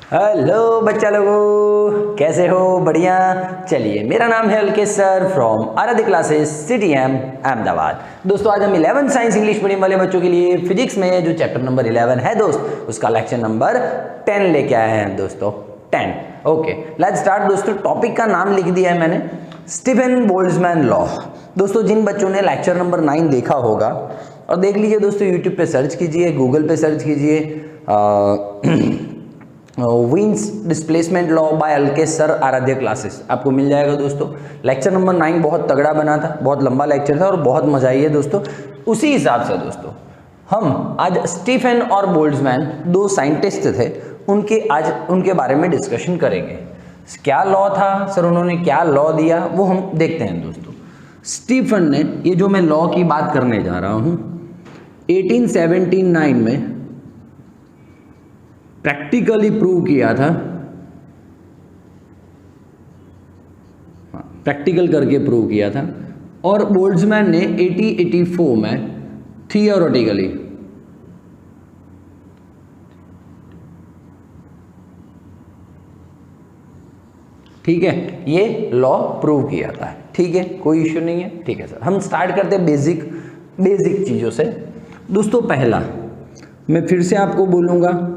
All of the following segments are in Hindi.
हेलो बच्चा लोगों, कैसे हो? बढ़िया। चलिए, मेरा नाम है अलकेश सर फ्रॉम आराध्य क्लासेस CTM अहमदाबाद। दोस्तों, आज हम 11 साइंस इंग्लिश मीडियम वाले बच्चों के लिए फिजिक्स में जो चैप्टर नंबर 11 है दोस्त, उसका लेक्चर नंबर 10 लेके आए हैं दोस्तों। 10। Okay, let's start. दोस्तों, टॉपिक का नाम लिख दिया है मैंने, स्टीफन बोल्ट्जमैन लॉ। दोस्तों, जिन बच्चों ने लेक्चर नंबर 9 देखा होगा, और देख लीजिए दोस्तों, यूट्यूब पे सर्च कीजिए, गूगल पे सर्च कीजिए wins displacement law by Alkesh sir आराध्य क्लासेस, आपको मिल जाएगा दोस्तों। लेक्चर नंबर 9 बहुत तगड़ा बना था, बहुत लंबा लेक्चर था और बहुत मजा आई है दोस्तों। उसी हिसाब से दोस्तों हम आज स्टीफन और बोल्ट्जमैन दो साइंटिस्ट थे, उनके बारे में डिस्कशन करेंगे। क्या लॉ था सर, उन्होंने क्या लॉ दिया, वो हम देखते हैं दोस्तों। स्टीफन ने, ये जो मैं लॉ की बात करने जा रहा हूँ, 1879 में प्रैक्टिकली प्रूव किया था, प्रैक्टिकल करके प्रूव किया था। और बोल्ट्जमैन ने 1884 में थियोरेटिकली, ठीक है, ये लॉ प्रूव किया था। ठीक है, कोई इश्यू नहीं है। ठीक है सर, हम स्टार्ट करते हैं बेसिक चीज़ों से। दोस्तों, पहला मैं फिर से आपको बोलूँगा,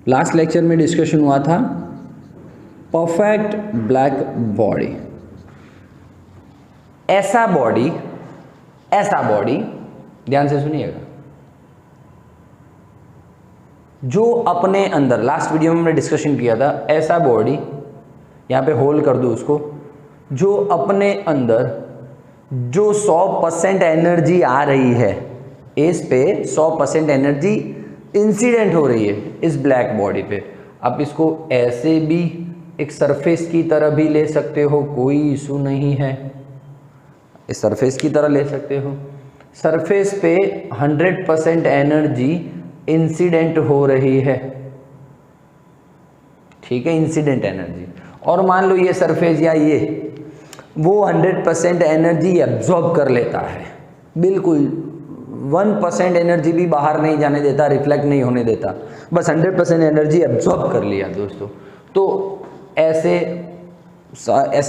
लास्ट लेक्चर में डिस्कशन हुआ था परफेक्ट ब्लैक बॉडी। ऐसा बॉडी, ध्यान से सुनिएगा, जो अपने अंदर, लास्ट वीडियो में हमने डिस्कशन किया था, ऐसा बॉडी, यहाँ पे होल्ड कर दो उसको, जो अपने अंदर जो 100% एनर्जी आ रही है, इस पे 100% एनर्जी इंसिडेंट हो रही है इस ब्लैक बॉडी पे। आप इसको ऐसे भी एक सरफेस की तरह भी ले सकते हो, कोई इशू नहीं है। इस सरफेस की तरह ले सकते हो। सरफेस पे 100% एनर्जी इंसिडेंट हो रही है, ठीक है, इंसिडेंट एनर्जी। और मान लो ये सरफेस या ये, वो 100% एनर्जी एब्जॉर्ब कर लेता है, बिल्कुल 1% एनर्जी भी बाहर नहीं जाने देता, रिफ्लेक्ट नहीं होने देता, बस 100% एनर्जी एब्जॉर्ब कर लिया दोस्तों। तो ऐसे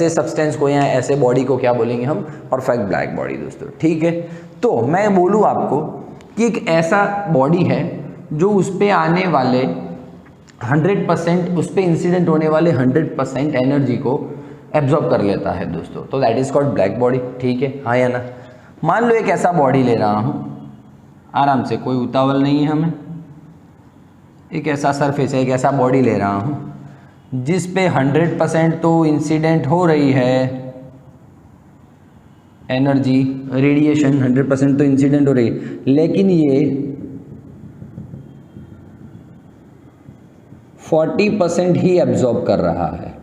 सब्सटेंस को या ऐसे बॉडी को क्या बोलेंगे हम? परफेक्ट ब्लैक बॉडी दोस्तों। ठीक है, तो मैं बोलूँ आपको कि एक ऐसा बॉडी है जो उस पे आने वाले 100%, उस पे इंसिडेंट होने वाले 100% एनर्जी को एब्जॉर्ब कर लेता है दोस्तों। तो that is called black body. ठीक है, हाँ या ना? मान लो एक ऐसा बॉडी ले रहा हूँ, आराम से, कोई उतावल नहीं है हमें। एक ऐसा सरफेस है, एक ऐसा बॉडी ले रहा हूँ जिस पे 100% तो इंसिडेंट हो रही है एनर्जी, रेडिएशन 100% तो इंसिडेंट हो रही है, लेकिन ये 40% ही एब्जॉर्ब कर रहा है,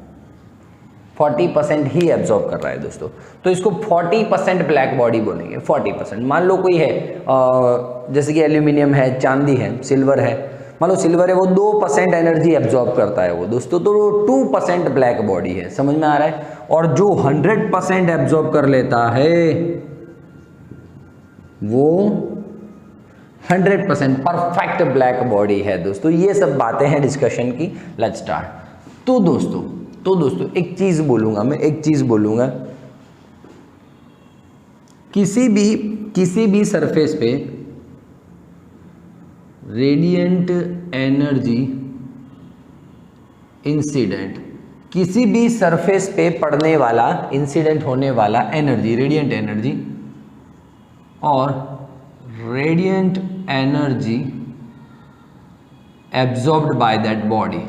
40% ही एब्जॉर्ब कर रहा है दोस्तों। तो इसको 40% ब्लैक बॉडी बोलेंगे। 40%, मान लो कोई है जैसे कि एल्यूमिनियम है, चांदी है, सिल्वर है, मान लो सिल्वर है, वो 2% एनर्जी एब्जॉर्ब करता है वो दोस्तों, तो वो 2% ब्लैक बॉडी है। समझ में आ रहा है? और जो 100% एब्जॉर्ब कर लेता है वो 100% परफेक्ट ब्लैक बॉडी है दोस्तों। ये सब बातें हैं डिस्कशन की। Let's start. तो दोस्तों एक चीज बोलूंगा मैं, किसी भी सरफेस पे रेडिएंट एनर्जी इंसिडेंट, किसी भी सरफेस पे पड़ने वाला, इंसिडेंट होने वाला एनर्जी, रेडिएंट एनर्जी, और radiant energy absorbed by that body,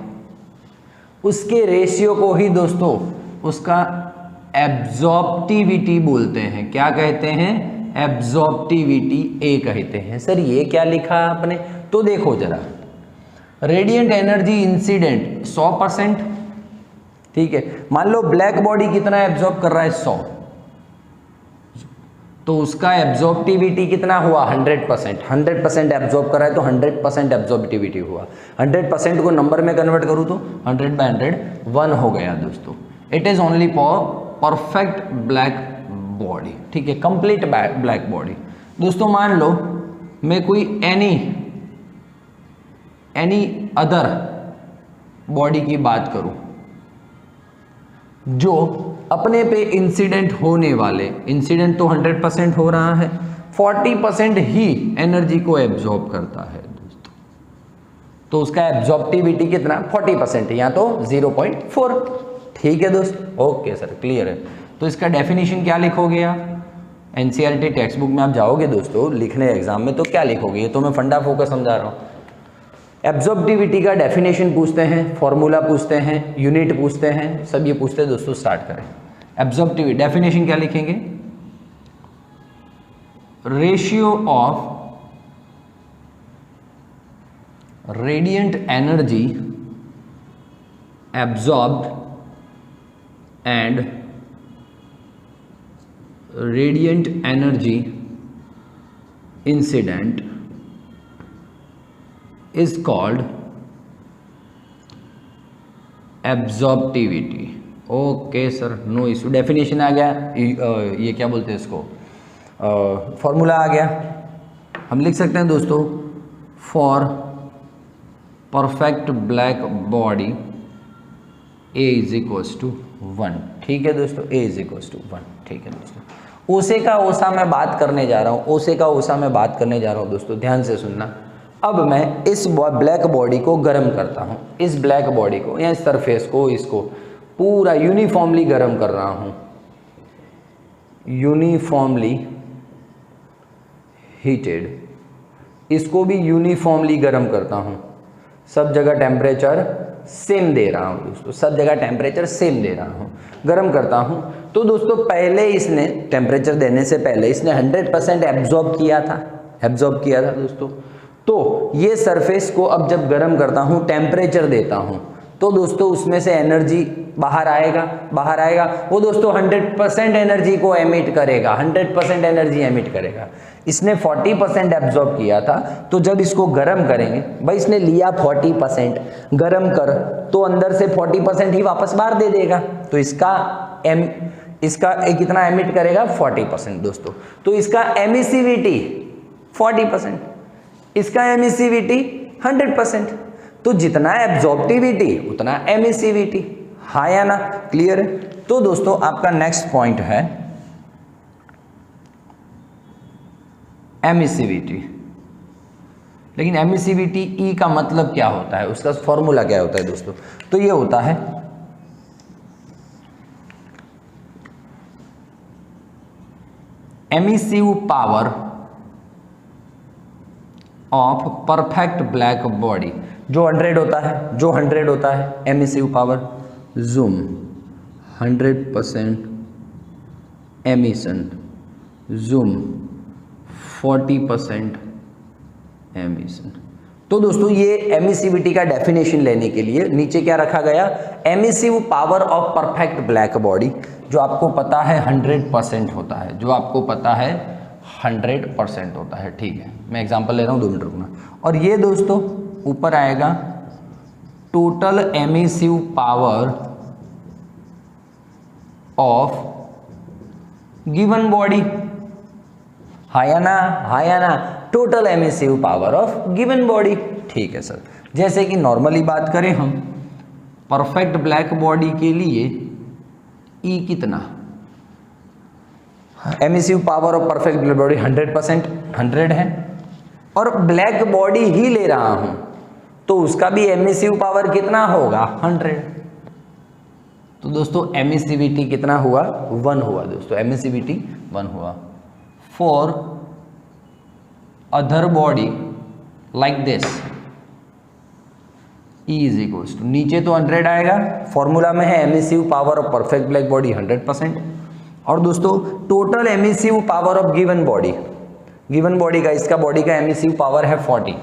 उसके रेशियो को ही दोस्तों उसका एब्जॉर्प्टिविटी बोलते हैं। क्या कहते हैं? एब्जॉर्प्टिविटी ए कहते हैं। सर ये क्या लिखा आपने? तो देखो जरा, रेडिएंट एनर्जी इंसिडेंट 100%, ठीक है, मान लो ब्लैक बॉडी कितना एब्जॉर्ब कर रहा है? 100, तो उसका एब्जॉर्प्टिविटी कितना हुआ? 100%। 100% एब्जॉर्ब कर रहा है तो 100% एब्जॉर्प्टिविटी हुआ। 100% को नंबर में कन्वर्ट करूँ तो 100/100 1 हो गया दोस्तों। It is only for perfect black body, ठीक है, कंप्लीट ब्लैक बॉडी। दोस्तों मान लो मैं कोई एनी अदर बॉडी की बात करूं जो अपने पे इंसिडेंट होने वाले, इंसिडेंट तो 100% हो रहा है, 40% ही एनर्जी को एब्जॉर्ब करता है दोस्तों, तो उसका एब्जॉर्प्टिविटी कितना 40% है, या तो 0.4। ठीक है दोस्तों, ओके सर, क्लियर है। तो इसका डेफिनेशन क्या लिखोगे आप? एनसीईआरटी टेक्स्ट बुक में आप जाओगे दोस्तों लिखने एग्जाम में, तो क्या लिखोगे? ये तो मैं फंडा फोकस समझा रहा हूँ। एब्जॉर्प्टिविटी का डेफिनेशन पूछते हैं, फॉर्मूला पूछते हैं, यूनिट पूछते हैं, सब ये पूछते हैं दोस्तों। स्टार्ट करें। एब्जॉर्प्टिविटी डेफिनेशन क्या लिखेंगे? Ratio of radiant energy absorbed and radiant energy incident is called absorptivity। Okay sir, no issue. Definition आ गया, ये क्या बोलते हैं इसको, फॉर्मूला आ गया। हम लिख सकते हैं दोस्तों, for perfect black body A is equals to 1। ठीक है दोस्तों, A इज इक्वल्स टू 1। ठीक है दोस्तों, ओसे का ओसा मैं बात करने जा रहा हूँ, ओसे का ओसा मैं बात करने जा रहा हूँ दोस्तों, ध्यान से सुनना। अब मैं इस ब्लैक बॉडी को गर्म करता हूँ, इस ब्लैक बॉडी को या इस सरफेस को, इसको पूरा यूनिफॉर्मली गर्म कर रहा हूँ, यूनिफॉर्मली हीटेड। इसको भी यूनिफॉर्मली गर्म करता हूँ, सब जगह टेम्परेचर सेम दे रहा हूँ दोस्तों, सब जगह टेम्परेचर सेम दे रहा हूँ, गर्म करता हूँ। तो दोस्तों पहले इसने टेम्परेचर देने से पहले इसने 100% एब्जॉर्ब किया था दोस्तों। तो ये सरफेस को अब जब गर्म करता हूँ, टेम्परेचर देता हूँ, तो दोस्तों उसमें से एनर्जी बाहर आएगा। वो दोस्तों 100% एनर्जी को एमिट करेगा, 100% एनर्जी एमिट करेगा। इसने 40% एब्जॉर्ब किया था, तो जब इसको गर्म करेंगे, भाई इसने लिया 40%, गर्म कर तो अंदर से 40% ही वापस बाहर दे देगा, तो इसका कितना एमिट करेगा 40% दोस्तों। तो इसका एमिसिविटी 40%, इसका एमिसिविटी 100%। तो जितना एब्जॉर्प्टिविटी उतना एमिसिविटी, हाँ या ना? क्लियर है? तो दोस्तों आपका नेक्स्ट पॉइंट है एमिसिविटी। लेकिन एमिसिविटी ई का मतलब क्या होता है, उसका फॉर्मूला क्या होता है दोस्तों? तो ये होता है emissive power of perfect black body. जो 100 होता है emissive power, zoom 100% emission, zoom 40% emission. तो दोस्तों ये एमिसिविटी का डेफिनेशन लेने के लिए नीचे क्या रखा गया, emissive power of perfect black body, जो आपको पता है 100% होता है, जो आपको पता है 100% होता है। ठीक है, मैं एग्जांपल ले रहा हूँ, 2 मिनट रुकना। और ये दोस्तों ऊपर आएगा total emissive power of given body, हाँ या ना? Total emissive power of given body. ठीक है सर, जैसे कि नॉर्मली बात करें हम परफेक्ट ब्लैक बॉडी के लिए ई कितना, emissive power of perfect black body 100%, 100 है, और ब्लैक बॉडी ही ले रहा हूं, तो उसका भी एमिसिव पावर कितना होगा 100। तो दोस्तों एमिसिविटी कितना हुआ 1 हुआ दोस्तों, एमिसिविटी 1 हुआ। For other body like this E is equals to, नीचे तो 100 आएगा, फॉर्मूला में है emissive power of perfect black body 100%, और दोस्तों total emissive power of given body का, इसका बॉडी का एमिसिव पावर है 40।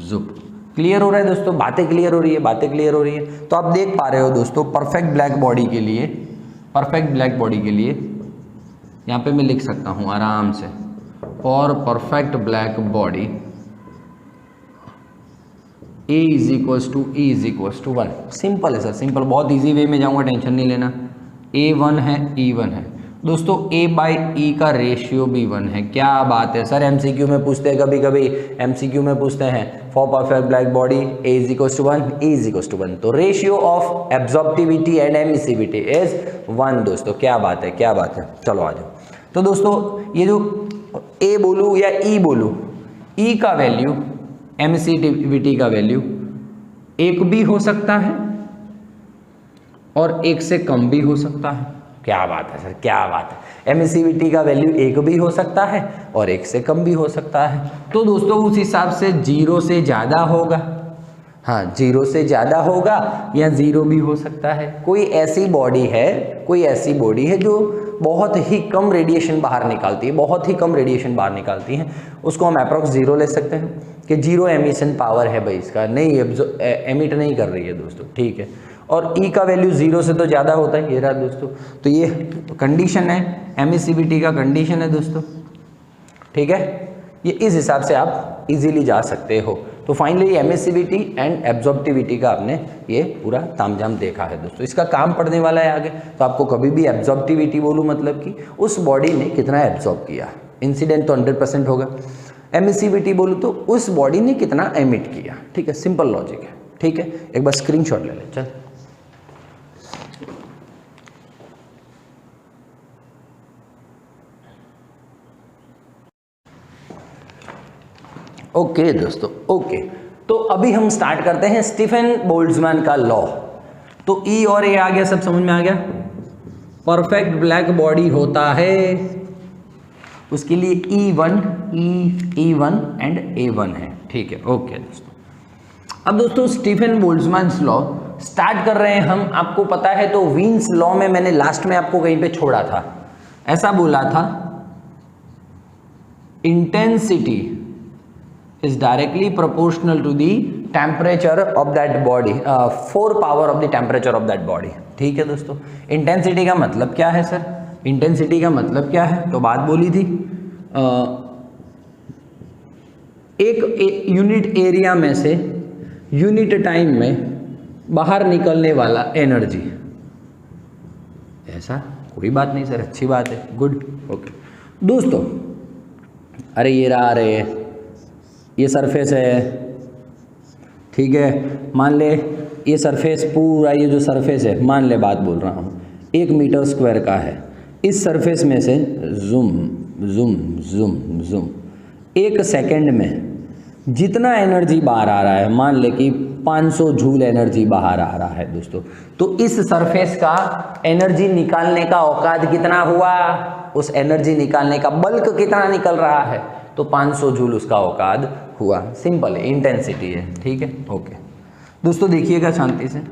जुप, क्लियर हो रहा है दोस्तों? बातें क्लियर हो रही है। तो आप देख पा रहे हो दोस्तों परफेक्ट ब्लैक बॉडी के लिए यहाँ पे मैं लिख सकता हूँ आराम से, for perfect black body A is equals to 1। Simple है सर, सिंपल, बहुत इजी वे में जाऊँगा, टेंशन नहीं लेना। A1 है, E1 है, दोस्तों A/E का रेशियो भी 1 है। क्या बात है सर, एमसीक्यू में पूछते हैं, कभी कभी एमसीक्यू में पूछते हैं for perfect black body A = 1, E = 1। तो ratio of absorptivity and emissivity is 1 दोस्तों। क्या बात है, क्या बात है। चलो आ जाओ। तो दोस्तों ये जो A बोलूँ या E बोलूँ, E का वैल्यू, एमिसिविटी का वैल्यू 1 भी हो सकता है और 1 से कम भी हो सकता है। क्या बात है सर, क्या बात है। एमिसिविटी का वैल्यू 1 भी हो सकता है और 1 से कम भी हो सकता है। तो दोस्तों उस हिसाब से 0 से ज़्यादा होगा। हाँ, 0 से ज़्यादा होगा या 0 भी हो सकता है। कोई ऐसी बॉडी है जो बहुत ही कम रेडिएशन बाहर निकालती है, बहुत ही कम रेडिएशन बाहर निकालती है, उसको हम अप्रॉक्स 0 ले सकते हैं कि 0 एमिशन पावर है भाई इसका, नहीं एमिट नहीं कर रही है दोस्तों, ठीक है। और E का वैल्यू 0 से तो ज़्यादा होता है, ये रहा दोस्तों। तो ये कंडीशन है, एमिसिविटी का कंडीशन है दोस्तों, ठीक है। ये इस हिसाब से आप इजीली जा सकते हो। तो फाइनली एमिसिविटी एंड एब्जॉर्प्टिविटी का आपने ये पूरा तामझाम देखा है दोस्तों। इसका काम पड़ने वाला है आगे। तो आपको कभी भी एब्जॉर्प्टिविटी बोलूँ मतलब कि उस बॉडी ने कितना एब्जॉर्ब किया, इंसिडेंट तो 100% होगा। एमिसिविटी बोलूँ तो उस बॉडी ने कितना एमिट किया, ठीक है। सिंपल लॉजिक है, ठीक है। एक बार स्क्रीनशॉट ले लें, चल। ओके दोस्तों, ओके। तो अभी हम स्टार्ट करते हैं स्टीफन बोल्ट्जमैन का लॉ। तो E और A आ गया, सब समझ में आ गया। परफेक्ट ब्लैक बॉडी होता है, उसके लिए E1 एंड A1 है, ठीक है। ओके दोस्तों, अब दोस्तों स्टीफन बोल्ट्जमैन लॉ स्टार्ट कर रहे हैं हम। आपको पता है तो वीन्स लॉ में मैंने लास्ट में आपको कहीं पे छोड़ा था, ऐसा बोला था, intensity is directly proportional to the temperature of that body, 4 power of the temperature of that body, ठीक है दोस्तों। इंटेंसिटी का मतलब क्या है सर, इंटेंसिटी का मतलब क्या है, तो बात बोली थी एक यूनिट एरिया में से यूनिट टाइम में बाहर निकलने वाला एनर्जी। ऐसा कोई बात नहीं सर, अच्छी बात है, गुड, ओके दोस्तों। अरे ये रहा, अरे ये सरफेस है, ठीक है। मान ले ये सरफेस, पूरा ये जो सरफेस है, मान ले बात बोल रहा हूँ, 1 मीटर स्क्वायर का है। इस सरफेस में से zoom zoom zoom zoom 1 second में जितना एनर्जी बाहर आ रहा है, मान ले कि 500 जूल एनर्जी बाहर आ रहा है दोस्तों। तो इस सरफेस का एनर्जी निकालने का औकात कितना हुआ, उस एनर्जी निकालने का बल्क कितना निकल रहा है, तो 500 जूल उसका औकात हुआ। सिंपल है, इंटेंसिटी है, ठीक है, ओके दोस्तों। देखिएगा शांति से।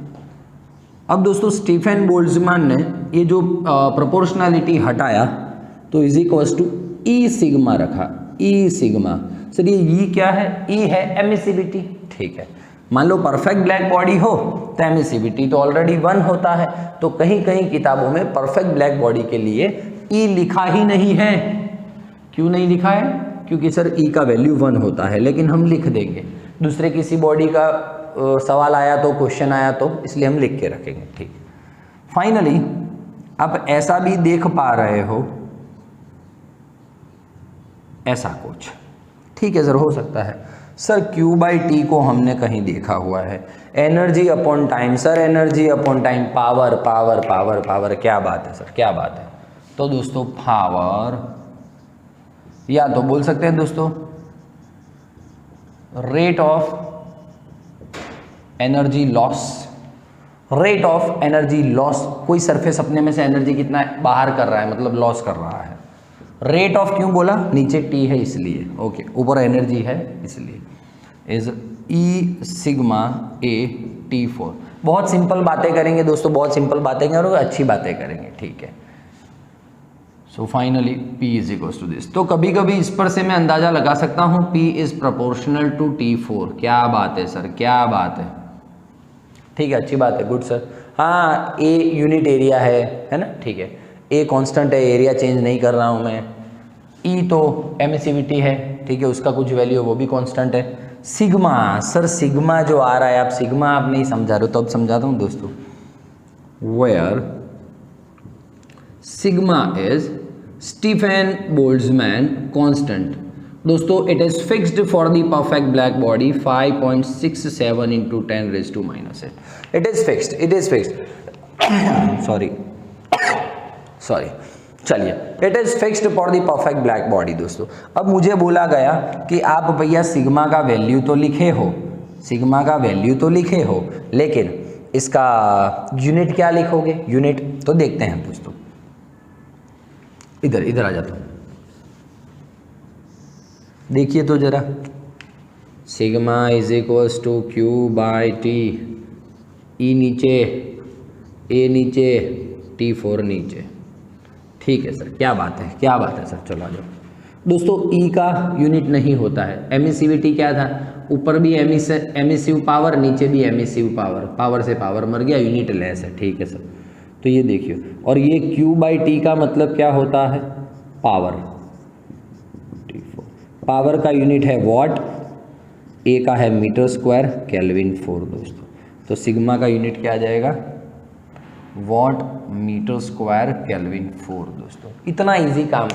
अब दोस्तों स्टीफन बोल्ट्जमैन ने ये जो प्रोपोर्शनलिटी हटाया तो is equals to E sigma रखा, E सिग्मा। सर ये E क्या है, E है एमिसिविटी, ठीक है। मान लो परफेक्ट ब्लैक बॉडी हो तो एमिसिविटी तो ऑलरेडी 1 होता है। तो कहीं कहीं किताबों में परफेक्ट ब्लैक बॉडी के लिए E लिखा ही नहीं है। क्यों नहीं लिखा है, क्योंकि सर E का वैल्यू 1 होता है, लेकिन हम लिख देंगे। दूसरे किसी बॉडी का सवाल आया तो, क्वेश्चन आया तो, इसलिए हम लिख के रखेंगे, ठीक। फाइनली आप ऐसा भी देख पा रहे हो, ऐसा कुछ, ठीक है सर, हो सकता है। सर Q/T को हमने कहीं देखा हुआ है, energy upon time. Sir energy upon time, power power power power, क्या बात है सर, क्या बात है। तो दोस्तों पावर, या तो बोल सकते हैं दोस्तों rate of energy loss. Rate of energy loss, कोई सरफेस अपने में से एनर्जी कितना बाहर कर रहा है, मतलब लॉस कर रहा है। रेट ऑफ क्यों बोला, नीचे T है इसलिए, ओके, ऊपर एनर्जी है इसलिए, is E sigma A T4। बहुत सिंपल बातें करेंगे दोस्तों, बहुत सिंपल बातें करेंगे, अच्छी बातें करेंगे, ठीक है। So finally P is equals to this. तो कभी कभी इस पर से मैं अंदाजा लगा सकता हूँ P is proportional to T4। क्या बात है सर, क्या बात है, ठीक है, अच्छी बात है, गुड सर। हाँ, A यूनिट एरिया है ना, ठीक है। A कांस्टेंट है, एरिया चेंज नहीं कर रहा हूँ मैं। E तो एमिसिविटी है, ठीक है, उसका कुछ वैल्यू है, वो भी कांस्टेंट है। सिग्मा, सर सिग्मा जो आ रहा है, आप सिग्मा आप नहीं समझा रहे हो तो अब समझाता हूँ दोस्तों। Where sigma is Stefan Boltzmann constant. दोस्तों it is fixed for the perfect black body 5.67 into 10⁻⁸। It is fixed sorry चलिए, it is fixed for the perfect black body. दोस्तों अब मुझे बोला गया कि आप भैया सिग्मा का वैल्यू तो लिखे हो, लेकिन इसका यूनिट क्या लिखोगे? यूनिट तो देखते हैं दोस्तों, इधर आ जाता हूं, देखिए तो जरा, sigma is equals to Q by T, E नीचे, ए नीचे, T4 नीचे। ठीक है सर, क्या बात है सर, चलो आ जाओ। दोस्तों ई का यूनिट नहीं होता है, एमिसिविटी क्या था, ऊपर भी एमिसिव पावर, नीचे भी एमिसिव पावर, पावर से पावर मर गया, यूनिट लेस है। ठीक है सर, तो ये देखिए, और ये Q बाई टी का मतलब क्या होता है? पावर। पावर का यूनिट है वॉट, ए का है मीटर स्क्वायर, केल्विन 4 दोस्तों। तो सिग्मा का यूनिट क्या आ जाएगा? वॉट मीटर स्क्वायर केल्विन 4 दोस्तों। इतना इजी काम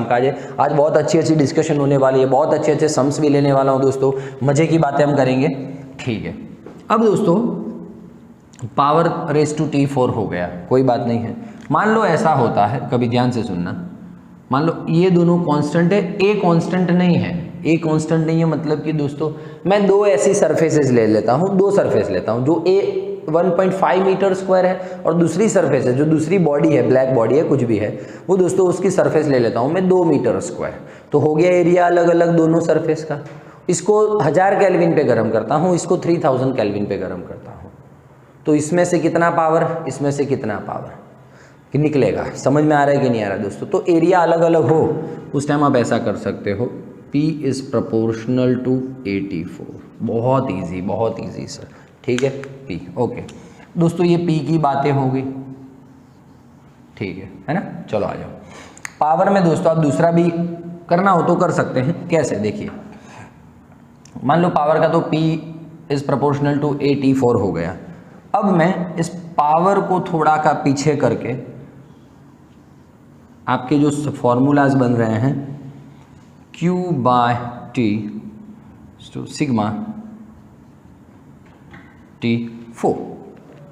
काज है। आज बहुत अच्छी डिस्कशन होने वाली है, बहुत अच्छे सम्स भी लेने वाला हूँ दोस्तों, मजे की बातें हम करेंगे। ठीक है, अब दोस्तों पावर रेस टू T4 हो गया, कोई बात नहीं है। मान लो ऐसा होता है, कभी ध्यान से सुनना, मान लो ये दोनों कांस्टेंट है, ए कांस्टेंट नहीं है, मतलब कि दोस्तों मैं दो ऐसी सरफेसेस ले लेता हूँ, दो सरफेस लेता हूँ, जो ए 1.5 मीटर स्क्वायर है और दूसरी सरफेस है, जो दूसरी बॉडी है, ब्लैक बॉडी है, कुछ भी है वो दोस्तों, उसकी सरफेस ले लेता हूँ मैं 2 मीटर स्क्वायर। तो हो गया एरिया अलग अलग दोनों सरफेस का। इसको 1000 केल्विन पे गर्म करता हूँ, इसको 3000 केल्विन पे गर्म करता हूँ, तो इसमें से कितना पावर, इसमें से कितना पावर कि निकलेगा? समझ में आ रहा है कि नहीं आ रहा है दोस्तों? तो एरिया अलग अलग हो उस टाइम आप ऐसा कर सकते हो, P इज प्रोपोर्शनल टू 84। बहुत ईजी सर, ठीक है, P। ओके दोस्तों, ये P की बातें हो गई, ठीक है ना? चलो आ जाओ पावर में। दोस्तों आप दूसरा भी करना हो तो कर सकते हैं, कैसे? देखिए, मान लो पावर का तो P इज प्रोपोर्शनल टू 84 हो गया। अब मैं इस पावर को थोड़ा का पीछे करके, आपके जो फॉर्मूलाज बन रहे हैं Q bye T, sigma T4,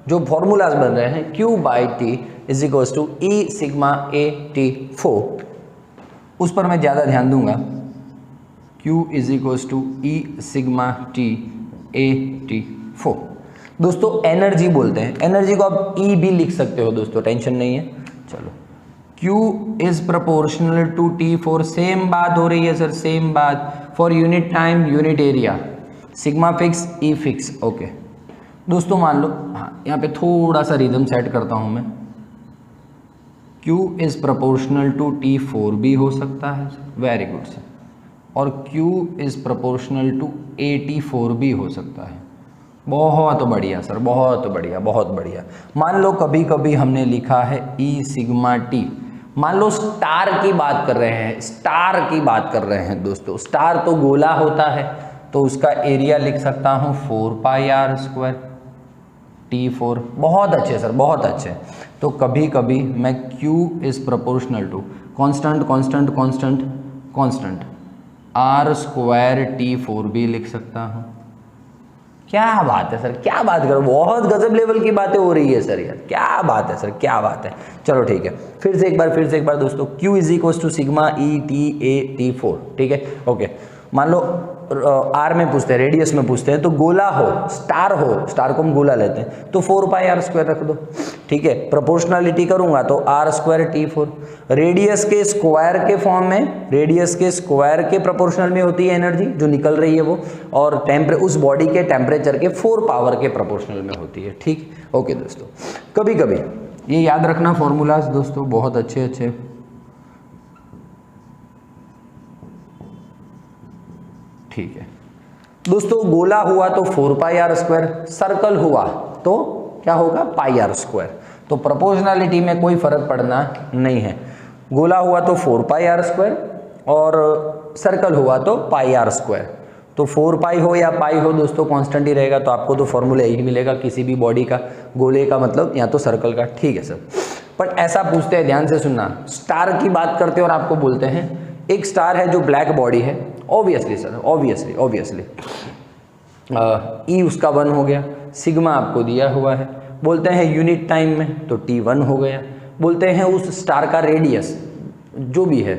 जो फॉर्मूलाज बन रहे हैं Q by T is equals to E sigma A T4, उस पर मैं ज़्यादा ध्यान दूंगा। Q is equals to E sigma T A T4। दोस्तों एनर्जी बोलते हैं, एनर्जी को आप E भी लिख सकते हो दोस्तों, टेंशन नहीं है। चलो, Q is proportional to T4, same बात हो रही है सर, सेम बात, for unit time unit area, sigma fix E fix. Okay दोस्तों, मान लो, हाँ यहाँ पे थोड़ा सा रिदम सेट करता हूँ मैं, Q is proportional to T4 भी हो सकता है, वेरी गुड सर, और Q is proportional to AT4 भी हो सकता है। बहुत बढ़िया सर, बहुत बढ़िया। मान लो कभी कभी हमने लिखा है E सिग्मा T, मान लो स्टार की बात कर रहे हैं दोस्तों, स्टार तो गोला होता है, तो उसका एरिया लिख सकता हूँ 4πr² T4। बहुत अच्छे सर, बहुत अच्छे। तो कभी कभी मैं Q is proportional to constant r² T4 भी लिख सकता हूँ। क्या बात है सर, क्या बात करो, बहुत गजब लेवल की बातें हो रही है सर यार, क्या बात है सर, क्या बात है। चलो ठीक है, फिर से एक बार दोस्तों, Q is equal to sigma E T A T4, ठीक है। ओके, मान लो R में पूछते हैं, रेडियस में पूछते हैं, तो गोला हो, स्टार को हम गोला लेते हैं, तो 4πr² रख दो, ठीक है। प्रोपोर्शनलिटी करूंगा तो r² T4, रेडियस के स्क्वायर के फॉर्म में, रेडियस के स्क्वायर के प्रोपोर्शनल में होती है एनर्जी जो निकल रही है वो, और उस बॉडी के टेम्परेचर के 4 पावर के प्रोपोर्शनल में होती है, ठीक। ओके दोस्तों, कभी कभी ये याद रखना फॉर्मूलाज दोस्तों, बहुत अच्छे। ठीक है दोस्तों, गोला हुआ तो 4πr², सर्कल हुआ तो क्या होगा, πr²। तो प्रोपोर्शनलिटी में कोई फर्क पड़ना नहीं है, गोला हुआ तो 4πr² और सर्कल हुआ तो πr²। तो 4π हो या पाई हो दोस्तों, कांस्टेंट ही रहेगा, तो आपको तो फॉर्मूला यही मिलेगा किसी भी बॉडी का, गोले का मतलब या तो सर्कल का, ठीक है सर। बट ऐसा पूछते हैं, ध्यान से सुनना, स्टार की बात करते हैं और आपको बोलते हैं एक स्टार है जो ब्लैक बॉडी है, ऑब्वियसली सर, ऑब्वियसली ई उसका 1 हो गया, सिग्मा आपको दिया हुआ है, बोलते हैं यूनिट टाइम में तो T1 हो गया, बोलते हैं उस स्टार का रेडियस जो भी है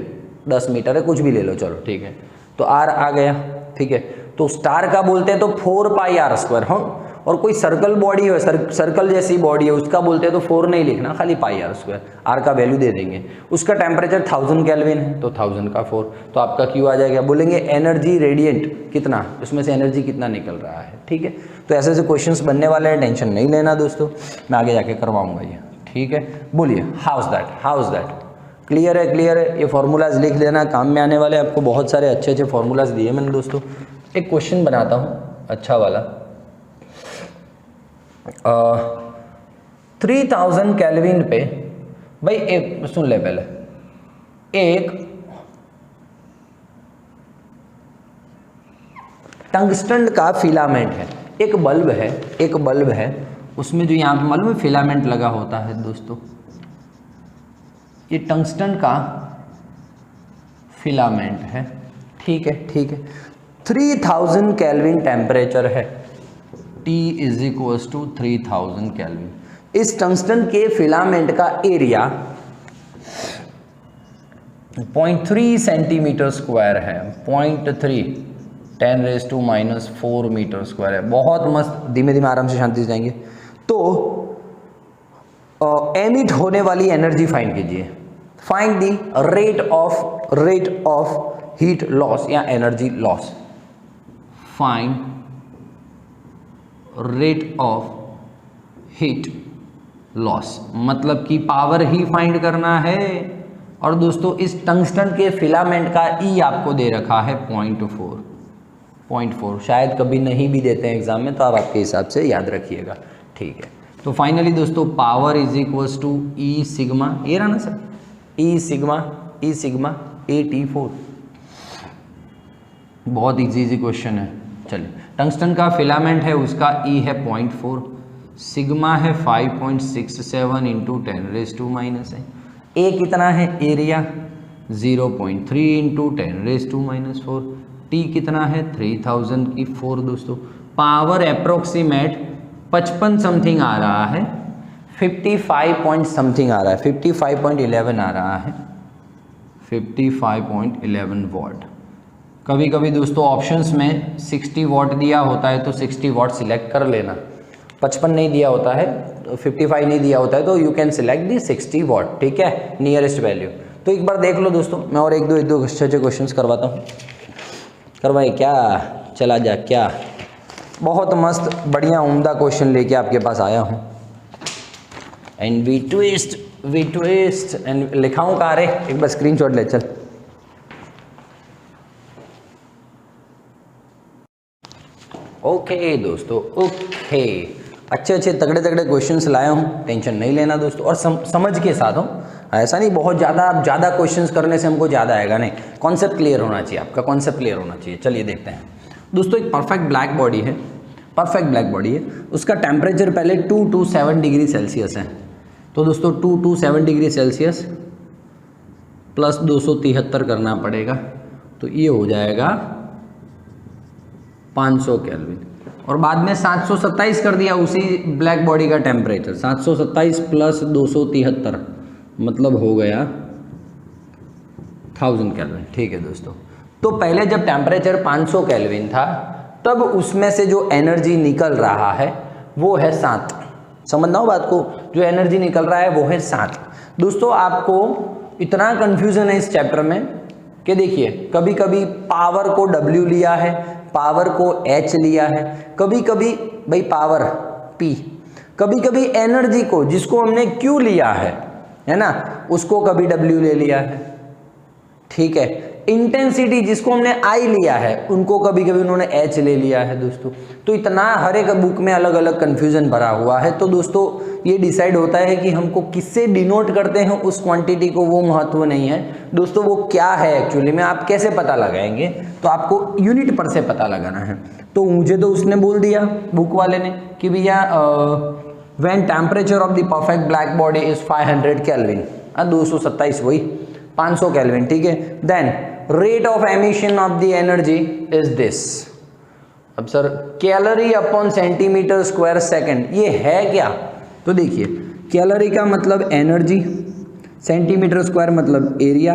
10 मीटर है, कुछ भी ले लो, चलो ठीक है, तो R आ गया, ठीक है, तो स्टार का बोलते हैं तो 4πr², हाँ, और कोई सर्कल बॉडी है, सर्कल जैसी बॉडी है, उसका बोलते हैं तो 4 नहीं लिखना, खाली πr², R का वैल्यू दे देंगे, उसका टेम्परेचर 1000 केल्विन है तो 1000 का 4, तो आपका Q आ जाएगा। बोलेंगे एनर्जी रेडिएंट कितना, उसमें से एनर्जी कितना निकल रहा है, ठीक है। तो ऐसे ऐसे क्वेश्चंस बनने वाले हैं, टेंशन नहीं लेना दोस्तों, मैं आगे जाके करवाऊंगा ये, ठीक है। बोलिए हाउस दैट, क्लियर है, ये फॉर्मूलाज लिख लेना, काम में आने वाले, आपको बहुत सारे अच्छे अच्छे फॉर्मूलाज दिए मैंने दोस्तों। एक क्वेश्चन बनाता हूँ अच्छा वाला, 3000 केल्विन पे भाई, एक सुन ले पहले, एक टंगस्टन का फिलामेंट है, एक बल्ब है, उसमें जो यहाँ पे मालूम है फिलामेंट लगा होता है दोस्तों, ये टंगस्टन का फिलामेंट है, ठीक है, 3000 केल्विन टेम्परेचर है, T = 3000 केल्विन। इस टंगस्टन के फिलामेंट का एरिया 0.3 सेंटीमीटर स्क्वायर है, 0.3 10⁻⁻⁴ मीटर स्क्वायर है, बहुत मस्त, धीमे धीमे आराम से शांति से जाएंगे। तो एमिट होने वाली एनर्जी फाइंड कीजिए, find the rate of heat loss या energy loss, find rate of heat loss, मतलब कि पावर ही फाइंड करना है। और दोस्तों इस टंगस्टन के फिलामेंट का ई आपको दे रखा है 0.4, शायद कभी नहीं भी देते हैं एग्जाम में, तो आप आपके हिसाब से याद रखिएगा, ठीक है। तो फाइनली दोस्तों पावर = E सिग्मा, ये रहा ना सर, E सिग्मा AT4, बहुत इजी क्वेश्चन है। चलिए, टंगस्टन का फिलामेंट है, उसका E है 0.4, सिग्मा है 5.67 × 10⁻⁻⁻ है, A कितना है, एरिया 0.3 × 10⁻⁻⁴, T कितना है 3000 की 4 दोस्तों, पावर अप्रोक्सीमेट 55 समथिंग आ रहा है, 55 पॉइंट समथिंग आ रहा है, 55.11 आ रहा है, 55.11 वॉट। कभी कभी दोस्तों ऑप्शंस में 60 वॉट दिया होता है तो 60 वॉट सिलेक्ट कर लेना, 55 नहीं दिया होता है, 55 नहीं दिया होता है, तो you can select the 60 what, ठीक है, नियरेस्ट वैल्यू। तो एक बार देख लो दोस्तों, मैं और एक दो अच्छे क्वेश्चंस करवाता हूँ, करवाए क्या, चला जा क्या, बहुत मस्त बढ़िया उम्दा क्वेश्चन लेके आपके पास आया हूँ। एंड वी ट्विस्ट एंड लिखाऊँ कहाँ रे, एक बार स्क्रीनशॉट ले चल। ओके दोस्तों, ओके, अच्छे तगड़े क्वेश्चंस लाया हूँ, टेंशन नहीं लेना दोस्तों, और समझ के साथ हो, ऐसा नहीं बहुत ज़्यादा क्वेश्चंस करने से हमको ज़्यादा आएगा, नहीं, कॉन्सेप्ट क्लियर होना चाहिए, आपका कॉन्सेप्ट क्लियर होना चाहिए। चलिए देखते हैं दोस्तों, एक परफेक्ट ब्लैक बॉडी है, उसका टेम्परेचर पहले 227 डिग्री सेल्सियस है, तो दोस्तों 227 डिग्री सेल्सियस प्लस 273 करना पड़ेगा, तो ये हो जाएगा 500 केल्विन, और बाद में 727 कर दिया उसी ब्लैक बॉडी का टेम्परेचर, 727 प्लस 273 मतलब हो गया 1000 केल्विन, ठीक है दोस्तों। तो पहले जब टेम्परेचर 500 केल्विन था, तब उसमें से जो एनर्जी निकल रहा है वो है 7, समझना हो बात को, जो एनर्जी निकल रहा है वो है 7। दोस्तों आपको इतना कन्फ्यूज़न है इस चैप्टर में कि देखिए, कभी कभी पावर को W लिया है, पावर को H लिया है, कभी कभी भाई पावर P, कभी कभी एनर्जी को जिसको हमने Q लिया है ना, उसको कभी W ले लिया है, ठीक है। इंटेंसिटी जिसको हमने I लिया है, उनको कभी कभी उन्होंने H ले लिया है दोस्तों। तो इतना हर एक बुक में अलग अलग कन्फ्यूजन भरा हुआ है, तो दोस्तों ये डिसाइड होता है कि हमको किससे डिनोट करते हैं उस क्वांटिटी को, वो महत्व नहीं है दोस्तों, वो क्या है एक्चुअली में, आप कैसे पता लगाएंगे, तो आपको यूनिट पर से पता लगाना है। तो मुझे तो उसने बोल दिया बुक वाले ने कि भैया when temperature of the perfect black body is 500 kelvin, 227 वही 500 केल्विन, ठीक है। Then rate of emission of the energy is this. अब sir calorie upon centimetre square second, ये है क्या? तो देखिए कैलोरी का मतलब एनर्जी, सेंटीमीटर स्क्वायर मतलब एरिया,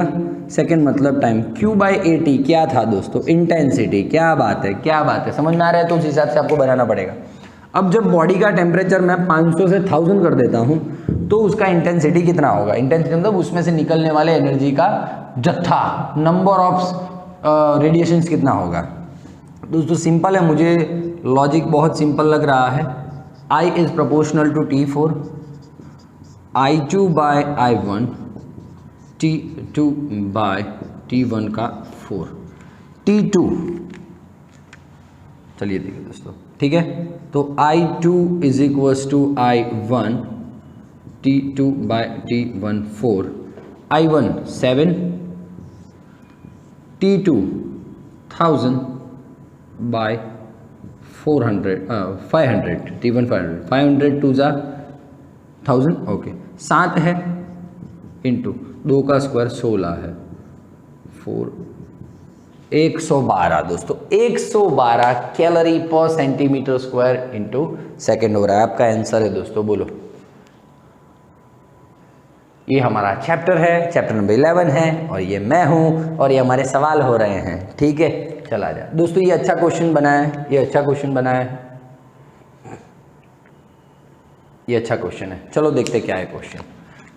सेकंड मतलब टाइम, Q बाई AT क्या था दोस्तों? इंटेंसिटी। क्या बात है, क्या बात है, समझ में आ रहा है? तो उस हिसाब से आपको बनाना पड़ेगा। अब जब बॉडी का टेम्परेचर मैं 500 से 1000 कर देता हूँ तो उसका इंटेंसिटी कितना होगा? इंटेंसिटी मतलब उसमें से निकलने वाले एनर्जी का जत्था, नंबर ऑफ रेडिएशंस कितना होगा। दोस्तों सिंपल है, मुझे लॉजिक बहुत सिंपल लग रहा है। I is proportional to T4, I2 by I1, T2 by T1 का 4, T2, चलिए देखिए दोस्तों, ठीक है। तो I2 is equals to I1, T2 by T1 4, I1 7, T2 1000 by 400 500, T1 500, 500 to जा 1000, ओके। 7 है इंटू 2 का स्क्वायर 16 है, 4 112 दोस्तों, 112 कैलोरी पर सेंटीमीटर स्क्वायर इंटू सेकेंड हो रहा है। आपका आंसर है दोस्तों, बोलो। ये हमारा चैप्टर है, चैप्टर नंबर 11 है, और ये मैं हूं, और ये हमारे सवाल हो रहे हैं, ठीक है। चला जाए दोस्तों, ये अच्छा क्वेश्चन बना है, ये अच्छा क्वेश्चन बना है, ये अच्छा क्वेश्चन है। चलो देखते क्या है question.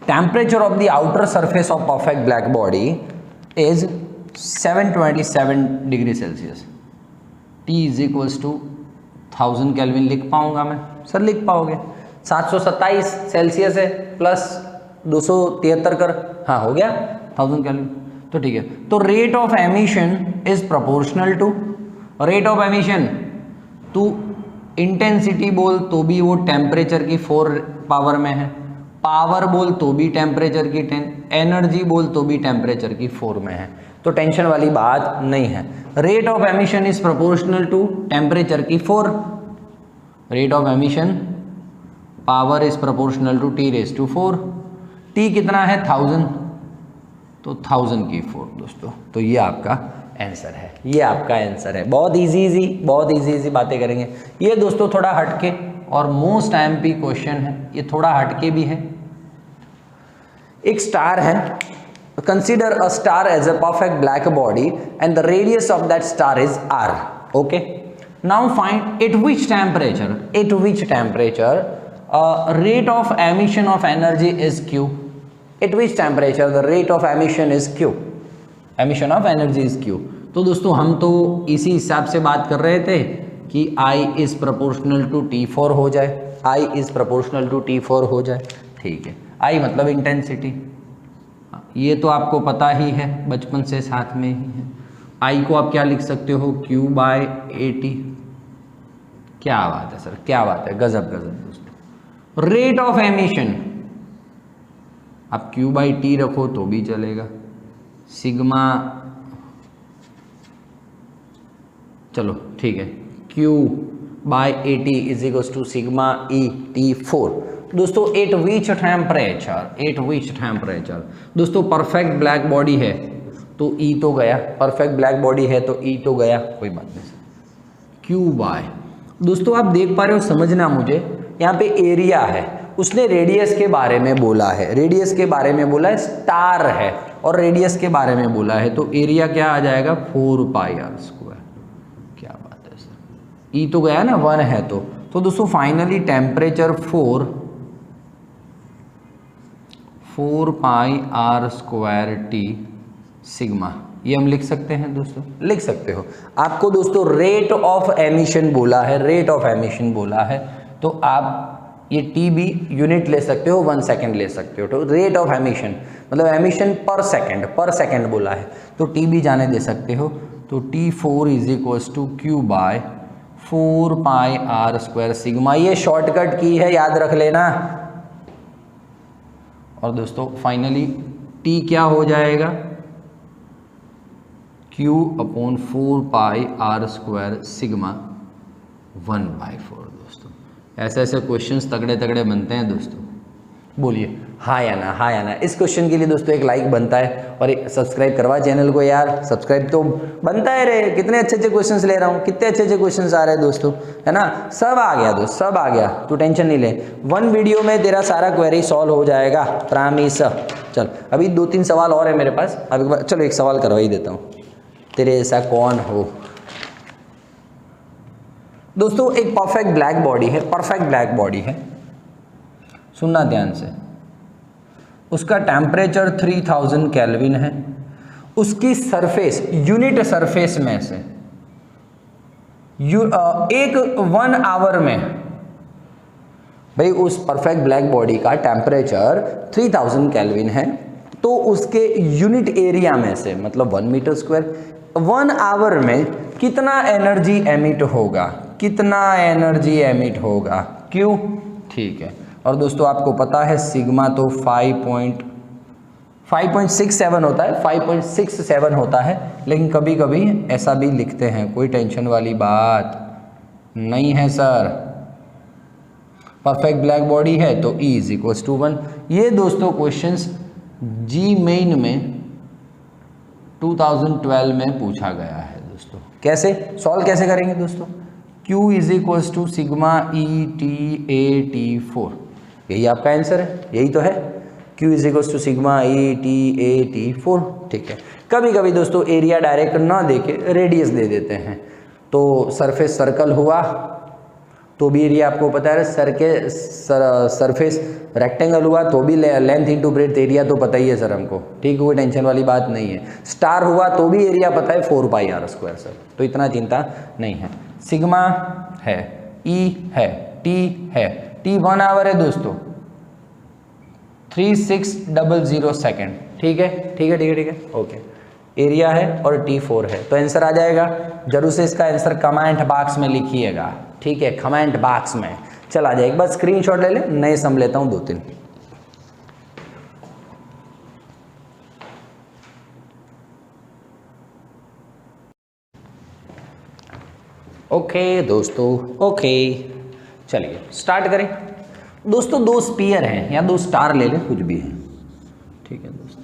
Temperature of the outer surface of perfect black body is 727 degree Celsius, T is equals to 1000 kelvin. लिख पाऊंगा मैं? सर लिख पाओगे। 727 सेल्सियस है प्लस 273 कर, हाँ हो गया 1000 केल्विन, तो ठीक है। तो rate of emission is proportional to, rate of emission to intensity बोल तो भी वो टेम्परेचर की 4 पावर में है, पावर बोल तो भी टेम्परेचर की 10, एनर्जी बोल तो भी टेम्परेचर की 4 में है, तो टेंशन वाली बात नहीं है। Rate of emission is proportional to temperature की 4, rate of emission power is proportional to T raise to 4, T कितना है 1000, तो 1000 की 4 दोस्तों। तो ये आपका आंसर है, ये आपका आंसर है। बहुत इजी बहुत इजी बातें करेंगे। ये दोस्तों थोड़ा हटके और मोस्ट IMP क्वेश्चन है, ये थोड़ा हटके भी है। एक स्टार है, consider a star as a perfect black body and the radius of that star is R, okay. Now find at which temperature rate of emission of energy is Q, at which temperature the rate of emission is Q, emission of energy is Q। तो दोस्तों हम तो इसी हिसाब से बात कर रहे थे कि I is proportional to T4 हो जाए, I is proportional to T4 हो जाए, ठीक है। I मतलब इंटेंसिटी, ये तो आपको पता ही है, बचपन से साथ में ही है। I को आप क्या लिख सकते हो? Q by AT। क्या बात है सर, क्या बात है, गजब दोस्तों। रेट ऑफ एमिशन आप Q बाई T रखो तो भी चलेगा, सिग्मा, चलो ठीक है, Q by AT is equals to sigma ET4। दोस्तों एट विच टेम्परेचर दोस्तों परफेक्ट ब्लैक बॉडी है तो E तो गया, परफेक्ट ब्लैक बॉडी है तो E तो गया, कोई बात नहीं सर। Q बाय, दोस्तों आप देख पा रहे हो, समझना मुझे, यहाँ पे एरिया है, उसने रेडियस के बारे में बोला है, रेडियस के बारे में बोला है, स्टार है और रेडियस के बारे में बोला है, तो एरिया क्या आ जाएगा 4 पाई R स्क्वायर। क्या बात है सर, E तो गया ना, 1 है तो दोस्तों finally temperature 4 pi R square T sigma, ये हम लिख सकते हैं दोस्तों, लिख सकते हो। आपको दोस्तों रेट ऑफ एमिशन बोला है, रेट ऑफ एमिशन बोला है, तो आप ये T भी यूनिट ले सकते हो, 1 सेकेंड ले सकते हो। तो रेट ऑफ एमिशन मतलब एमिशन पर सेकेंड बोला है, तो T भी जाने दे सकते हो। तो T4 is equals to Q by 4 pi R square sigma, ये शॉर्टकट की है, याद रख लेना। और दोस्तों फाइनली T क्या हो जाएगा, Q upon 4 pi R square sigma 1/4 दोस्तों। ऐसे ऐसे क्वेश्चंस तगड़े तगड़े बनते हैं दोस्तों। बोलिए हाँ या ना, हाँ या ना। इस क्वेश्चन के लिए दोस्तों एक लाइक बनता है और एक सब्सक्राइब करवा चैनल को यार। सब्सक्राइब तो बनता है रे, कितने अच्छे अच्छे क्वेश्चंस ले रहा हूँ, कितने अच्छे अच्छे क्वेश्चंस आ रहे हैं दोस्तों, है ना। सब आ गया दोस्त, सब आ गया, तू टेंशन नहीं ले। वन वीडियो में तेरा सारा क्वेरी सॉल्व हो जाएगा, प्रॉमिस। चल अभी 2-3 सवाल और है मेरे पास, अभी चलो एक सवाल करवा ही देता हूँ। तेरे ऐसा कौन हो दोस्तों। एक परफेक्ट ब्लैक बॉडी है, परफेक्ट ब्लैक बॉडी है, सुनना ध्यान से। उसका टेम्परेचर 3000 केल्विन है। उसकी सरफेस, यूनिट सरफेस में से एक 1 आवर में, भाई उस परफेक्ट ब्लैक बॉडी का टेम्परेचर 3000 केल्विन है, तो उसके यूनिट एरिया में से, मतलब 1 मीटर स्क्वायर, 1 आवर में कितना एनर्जी एमिट होगा, कितना एनर्जी एमिट होगा, क्यों। ठीक है, और दोस्तों आपको पता है सिग्मा तो 5.67 होता है, 5.67 होता है, लेकिन कभी कभी ऐसा भी लिखते हैं, कोई टेंशन वाली बात नहीं है सर। परफेक्ट ब्लैक बॉडी है तो E = 1। ये दोस्तों क्वेश्चंस जी मेन में 2012 में पूछा गया है दोस्तों। कैसे सॉल्व कैसे करेंगे दोस्तों। Q = सिग्मा ETAT4, यही आपका आंसर है, यही तो है। Q = sigma ETAT4। ठीक है, कभी कभी दोस्तों एरिया डायरेक्ट ना देके रेडियस दे देते हैं, तो सरफेस सर्कल हुआ तो भी एरिया आपको पता है, सरफेस रेक्टेंगल हुआ तो भी लेंथ इंटू ब्रेड्थ एरिया तो पता ही है सर हमको। ठीक है, कोई टेंशन वाली बात नहीं है। स्टार हुआ तो भी एरिया पता है 4πr² सर, तो इतना चिंता नहीं है। सिग्मा है, E है, T है, T 1 आवर है दोस्तों, 3600 सेकेंड। ठीक है, ठीक है, ठीक है, ठीक है, ओके। एरिया है और T4 है, तो आंसर आ जाएगा। जरूर से इसका आंसर कमेंट बॉक्स में लिखिएगा, ठीक है, कमेंट बॉक्स में। चल आ जाए, एक बार स्क्रीनशॉट ले ले, नए सम लेता हूं 2-3। ओके दोस्तों, ओके चलिए स्टार्ट करें दोस्तों। 2 स्पीयर हैं या 2 स्टार ले लें, कुछ भी है, ठीक है दोस्तों।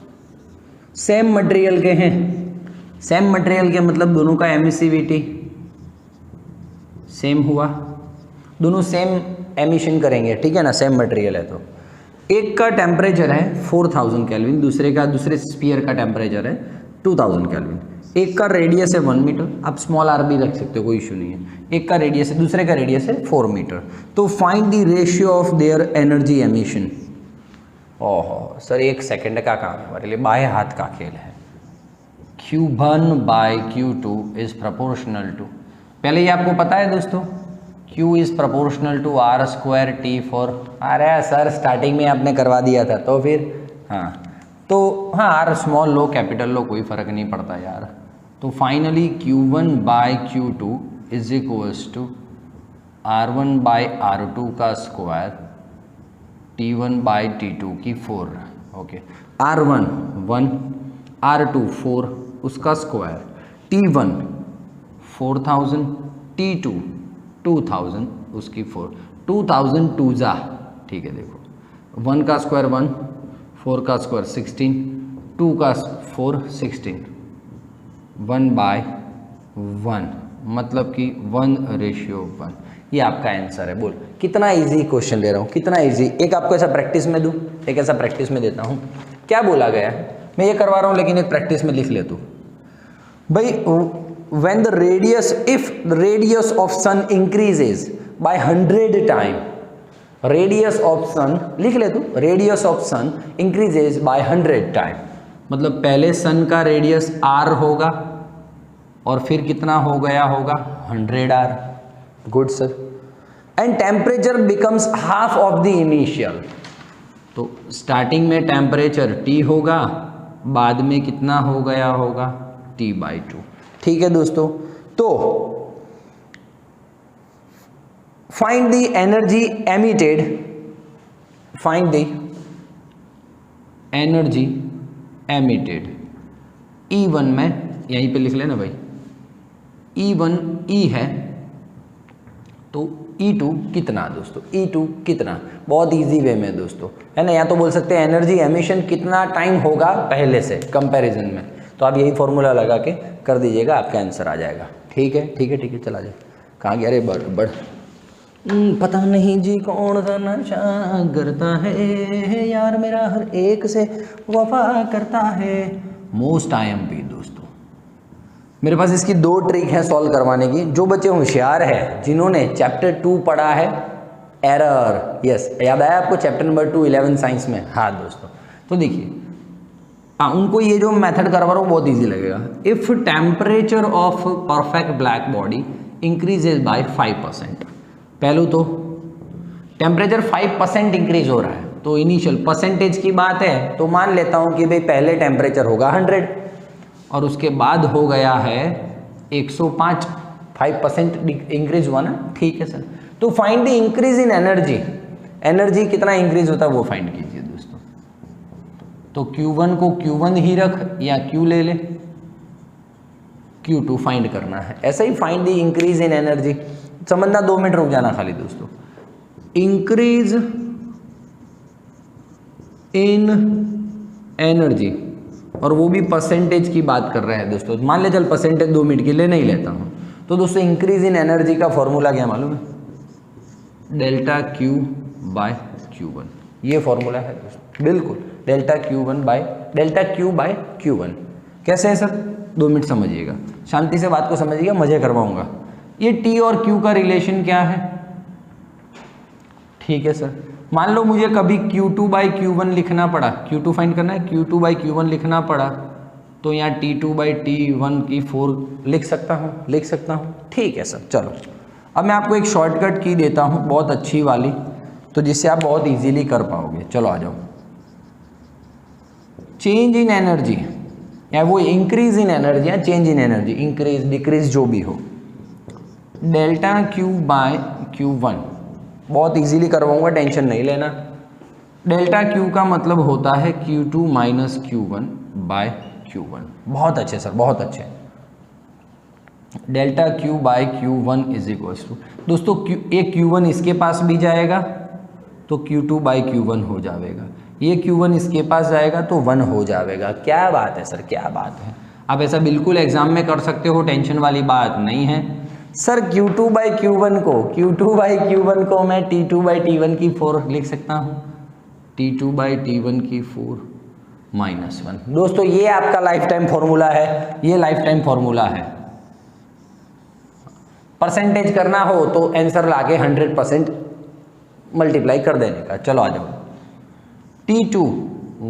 सेम मटेरियल के हैं, सेम मटेरियल के मतलब दोनों का एमिसिविटी सेम हुआ, दोनों सेम एमिशन करेंगे, ठीक है ना, सेम मटेरियल है। तो एक का टेम्परेचर है 4000 केल्विन, दूसरे स्पीयर का टेम्परेचर है 2000 केल्विन। एक का रेडियस है 1 मीटर, आप स्मॉल r भी रख सकते हो, कोई इशू नहीं है। एक का रेडियस है, दूसरे का रेडियस है 4 मीटर। तो find the ratio of their energy emission. ओहो सर, 1 सेकंड का काम है हमारे लिए, बाएं हाथ का खेल है। Q1/Q2 इज प्रोपोर्शनल टू, पहले ये आपको पता है दोस्तों, Q is proportional to R² T4। अरे सर स्टार्टिंग में आपने करवा दिया था, तो फिर हाँ, तो हाँ R स्मॉल लो कैपिटल लो कोई फ़र्क नहीं पड़ता यार। तो finally Q1/Q2 is equals to R1/R2 का स्क्वायर T1/T2 की 4। ओके, R1 1, R2 4 उसका स्क्वायर, T1 4000, T2 2000 उसकी 4, 2000 2 जा, ठीक है। देखो 1 का स्क्वायर 1, 4 का स्क्वायर 16, 2 का 4 16, 1/1 मतलब कि 1:1। ये आपका आंसर है। बोल कितना इजी क्वेश्चन ले रहा हूँ, कितना इजी। एक आपको ऐसा प्रैक्टिस में दूँ, एक ऐसा प्रैक्टिस में देता हूँ। क्या बोला गया है, मैं ये करवा रहा हूँ लेकिन एक प्रैक्टिस में लिख ले तू भाई। when the radius, if the radius of sun increases by 100 time, radius of sun लिख ले तू, radius of sun increases by 100 time, मतलब पहले सन का रेडियस r होगा और फिर कितना हो गया होगा 100r। Good sir. And temperature becomes half of the initial, तो स्टार्टिंग में टेम्परेचर T होगा, बाद में कितना हो गया होगा T/2। ठीक है दोस्तों, तो find the energy emitted, find the energy emitted. E1 में यहीं पे लिख लेना भाई, E1 E है तो E2 कितना दोस्तों, E2 कितना, बहुत इजी वे में दोस्तों, है ना। या तो बोल सकते हैं एनर्जी एमिशन कितना टाइम होगा पहले से कंपैरिजन में, तो आप यही फॉर्मूला लगा के कर दीजिएगा, आपका आंसर आ जाएगा। ठीक है ठीक है ठीक है, चला जाए। कहाँ गया, अरे बढ़ पता नहीं जी कौन सा नशा करता है यार मेरा हर एक से वफा करता है। मोस्ट IMP दोस्तों, मेरे पास इसकी 2 ट्रिक है सॉल्व करवाने की। जो बच्चे होशियार है, जिन्होंने चैप्टर 2 पढ़ा है, एरर, यस याद आया आपको चैप्टर नंबर 2 11 साइंस में, हाँ दोस्तों, तो देखिए उनको ये जो मेथड करवा रहा हूँ बहुत इजी लगेगा। If temperature of perfect black body increases by 5%, पहलू तो टेम्परेचर 5% इंक्रीज हो रहा है, तो इनिशियल परसेंटेज की बात है, तो मान लेता हूँ कि भाई पहले टेम्परेचर होगा 100 और उसके बाद हो गया है 105, 5% इंक्रीज हुआ ना, ठीक है सर। तो find the increase in energy, energy कितना इंक्रीज होता है वो फाइंड कीजिए दोस्तों। तो Q1 को Q1 ही रख या Q ले ले, Q2 फाइंड करना है। ऐसा ही find the increase in energy, समझना, 2 मिनट रुक जाना खाली दोस्तों। इंक्रीज इन एनर्जी, और वो भी परसेंटेज की बात कर रहे हैं दोस्तों। मान ले चल परसेंटेज 2 मिनट के लिए नहीं लेता हूँ, तो दोस्तों इंक्रीज इन एनर्जी का फॉर्मूला क्या मालूम है, डेल्टा Q बाय Q1, ये फॉर्मूला है दोस्तों, बिल्कुल delta Q1 by delta Q by Q1। कैसे है सर, 2 मिनट समझिएगा, शांति से बात को समझिएगा, मजे करवाऊंगा। ये T और Q का रिलेशन क्या है, ठीक है सर। मान लो मुझे कभी Q2 बाई Q1 लिखना पड़ा, Q2 फाइंड करना है, Q2 बाई Q1 लिखना पड़ा, तो यहाँ T2 बाई T1 की 4 लिख सकता हूँ, ठीक है सर। चलो अब मैं आपको एक शॉर्टकट की देता हूँ बहुत अच्छी वाली, तो जिससे आप बहुत इजीली कर पाओगे। चलो आ जाओ। चेंज इन एनर्जी, या वो इंक्रीज इन एनर्जी या change in energy, increase decrease जो भी हो, डेल्टा Q बाय Q1, बहुत इजीली करवाऊंगा, टेंशन नहीं लेना। डेल्टा Q का मतलब होता है Q2 minus Q1 bye Q1, बहुत अच्छे सर, बहुत अच्छे। Delta Q by Q1 is equals to, दोस्तों एक Q1 इसके पास भी जाएगा तो Q2 बाई Q1 हो जाएगा, ये Q1 इसके पास जाएगा तो 1 हो जाएगा। क्या बात है सर, क्या बात है। आप ऐसा बिल्कुल एग्जाम में कर सकते हो, टेंशन वाली बात नहीं है सर। Q2 बाई Q1 को मैं T2 बाई T1 की 4 लिख सकता हूँ, T2 बाई T1 की 4 माइनस 1। दोस्तों ये आपका लाइफ टाइम फॉर्मूला है, ये लाइफ टाइम फॉर्मूला है। परसेंटेज करना हो तो आंसर लाके 100% मल्टीप्लाई कर देने का। चलो आ जाओ। T2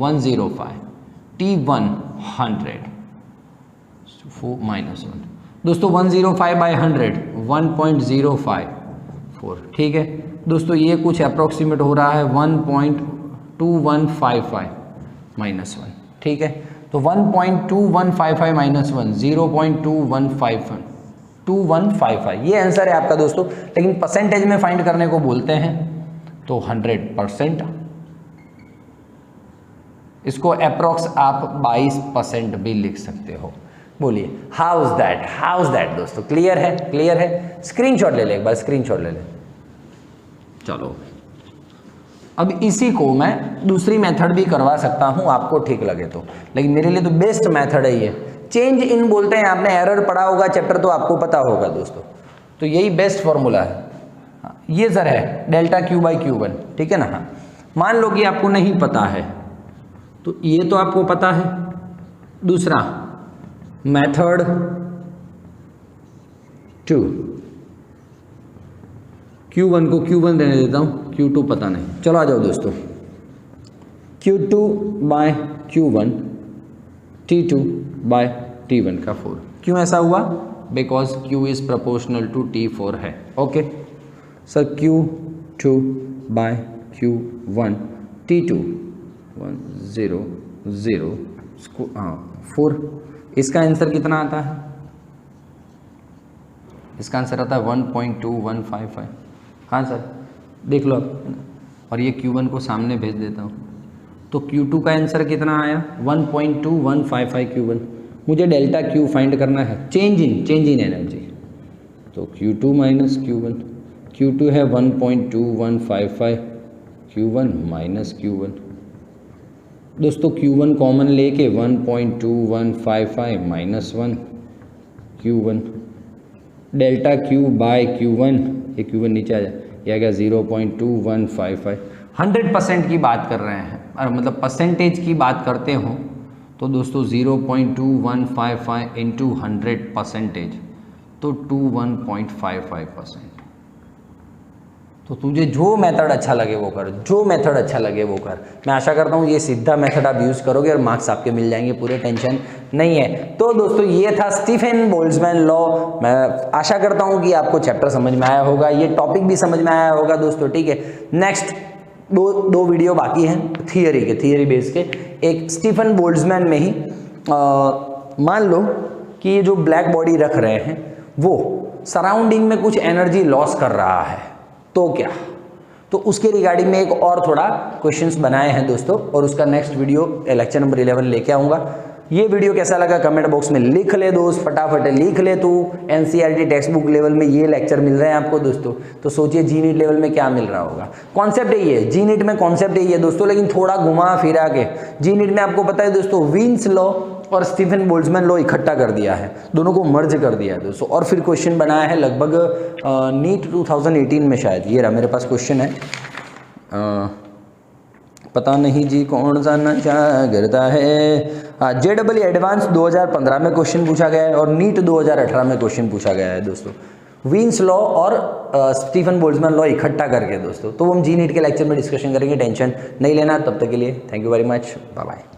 105, T1 100, 4 minus 1। दोस्तों 105 बाई 100 1.054, ठीक है दोस्तों। ये कुछ अप्रोक्सीमेट हो रहा है 1.2155 माइनस 1, ठीक है। तो 1.2155 माइनस 1 0.2155, ये आंसर है आपका दोस्तों। लेकिन परसेंटेज में फाइंड करने को बोलते हैं तो 100%, इसको अप्रोक्स आप 22% भी लिख सकते हो। बोलिए हाउस दैट दोस्तों, क्लियर है। स्क्रीनशॉट ले ले एक बार, स्क्रीनशॉट ले ले। चलो अब इसी को मैं दूसरी मेथड भी करवा सकता हूं, आपको ठीक लगे तो, लेकिन मेरे लिए तो बेस्ट मेथड है ये। चेंज इन बोलते हैं, आपने एरर पढ़ा होगा चैप्टर, तो आपको पता होगा दोस्तों। तो यही बेस्ट फॉर्मूला है। ये जर है डेल्टा Q बाई Q1, ठीक है ना। हाँ मान लो कि आपको नहीं पता है, तो ये तो आपको पता है। दूसरा मेथड 2, Q1 को Q1 रहने देता हूँ, Q2 पता नहीं। चलो आ जाओ दोस्तों। Q2 by Q1, T2 by T1 का 4। क्यों ऐसा हुआ? Because Q is proportional to T4 है। Okay sir, Q2 by Q1, T2 1 0 0 4। इसका आंसर कितना आता है? इसका आंसर आता है 1.2155। हाँ सर देख लो आप, और ये Q1 को सामने भेज देता हूँ, तो Q2 का आंसर कितना आया? 1.2155 Q1। मुझे डेल्टा Q फाइंड करना है, चेंज इन एनर्जी। तो Q2 माइनस Q1, Q2 है 1.2155, Q1 माइनस Q1। दोस्तों Q1 कॉमन लेके 1.2155 minus 1 Q1, delta Q by Q1, ये Q1 नीचे आ जाए, यह आ गया 0.2155। 100% की बात कर रहे हैं, मतलब परसेंटेज की बात करते हो तो दोस्तों 0.2155 इंटू 100% तो 21.55%। तो तुझे जो मेथड अच्छा लगे वो कर, जो मेथड अच्छा लगे वो कर। मैं आशा करता हूँ ये सीधा मेथड आप यूज़ करोगे और मार्क्स आपके मिल जाएंगे, पूरे टेंशन नहीं है। तो दोस्तों ये था स्टीफन बोल्ट्जमैन लॉ। मैं आशा करता हूँ कि आपको चैप्टर समझ में आया होगा, ये टॉपिक भी समझ में आया होगा दोस्तों, ठीक है। नेक्स्ट दो वीडियो बाकी हैं थियरी बेस के। एक स्टीफन बोल्ट्जमैन में ही मान लो कि ये जो ब्लैक बॉडी रख रहे हैं वो सराउंडिंग में कुछ एनर्जी लॉस कर रहा है, तो क्या, तो उसके रिगार्डिंग में एक और थोड़ा क्वेश्चंस बनाए हैं दोस्तों, और उसका नेक्स्ट वीडियो लेक्चर नंबर 11 लेके आऊँगा। ये वीडियो कैसा लगा कमेंट बॉक्स में लिख ले दोस्त, फटाफट लिख ले तू। एनसीईआरटी टेक्स्ट बुक लेवल में ये लेक्चर मिल रहे हैं आपको दोस्तों, तो सोचिए जी नीट लेवल में क्या मिल रहा होगा। कॉन्सेप्ट यही है, जी नीट में कॉन्सेप्ट यही है दोस्तों, लेकिन थोड़ा घुमा फिरा के। जी नीट में आपको पता है दोस्तों वीन्स लॉ और स्टीफन बोल्ट्जमैन लॉ इकट्ठा कर दिया है, दोनों को मर्ज कर दिया है दोस्तों, और फिर क्वेश्चन बनाया है लगभग नीट 2018 में शायद। ये रहा मेरे पास क्वेश्चन है, पता नहीं जी कौन सा नशा गिरता है। JEE एडवांस 2015 में क्वेश्चन पूछा गया है और नीट 2018 में क्वेश्चन पूछा गया है दोस्तों, वीन्स लॉ और स्टीफन बोल्ट्जमैन लॉ इकट्ठा करके दोस्तों। तो हम जी नीट के लेक्चर में डिस्कशन करेंगे, टेंशन नहीं लेना। तब तक के लिए thank you very much, bye bye.